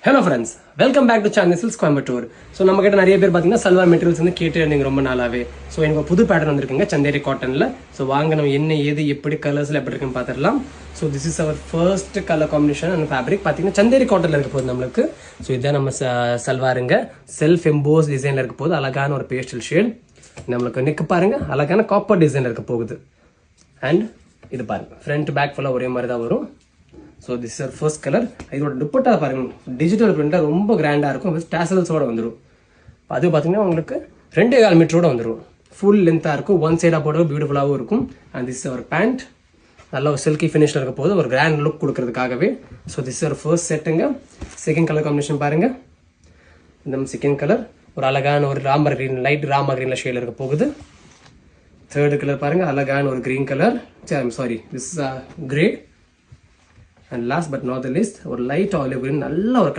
Hello friends, welcome back to channel silks Coimbatore. So நம்ம கிட்ட நிறைய பேர் பார்த்தீங்கன்னா சல்வார் மெட்டீரியல்ஸ் வந்து கேட்டு இருந்தீங்க ரொம்ப நாளாவே. ஸோ எனக்கு புது பேட்டர்ன் வந்திருக்குங்க சந்தேரி காட்டனில். ஸோ வாங்க நம்ம என்ன ஏது எப்படி கலர்ஸில் எப்படி இருக்குன்னு பார்த்துடலாம். So this is our first colour combination and fabric பார்த்தீங்கன்னா சந்தேரி காட்டனில் இருக்க போகுது நம்மளுக்கு. ஸோ இதுதான் நம்ம சல்வாருங்க. செல்ஃப் எம்போஸ் டிசைனில் இருக்க போகுது. அழகான ஒரு பேஸ்டல் ஷேட். நம்மளுக்கு நெக் பாருங்க, அழகான காப்பர் டிசைனில் இருக்க போகுது. அண்ட் இது பாருங்க, ஃப்ரண்ட் பேக் ஃபுல்லாக ஒரே மாதிரி தான் வரும். So this is first colour. இதோட துப்பட்டா பாருங்க, டிஜிட்டல் பிரிண்டாக ரொம்ப கிராண்டாக இருக்கும். டேசல்ஸோட வந்துடும். அது பார்த்தீங்கன்னா உங்களுக்கு 2.25 மீட்டரோட வந்துடும். ஃபுல் லென்த்தாக இருக்கும். ஒன் சைடாக போட பியூட்டிஃபுல்லாகவும் இருக்கும். அண்ட் திஸ் ஒரு பேண்ட் நல்ல ஒரு சில்கி ஃபினிஷில் இருக்க போது ஒரு கிராண்ட் லுக் கொடுக்கறதுக்காகவே. ஸோ திஸ் ஒரு ஃபர்ஸ்ட் செட்டுங்க. செகண்ட் கலர் காம்பினேஷன் பாருங்க. இந்த செகண்ட் கலர் ஒரு அழகான ஒரு ராமர் கிரீன், லைட் ராமர் கிரீனில் ஷேடில் இருக்க போகுது. தேர்டு கலர் பாருங்க, அழகான ஒரு green colour. Sorry, this grey. And last but not the least ஒரு லைட் ஆலிவ் கிரீன், நல்ல ஒரு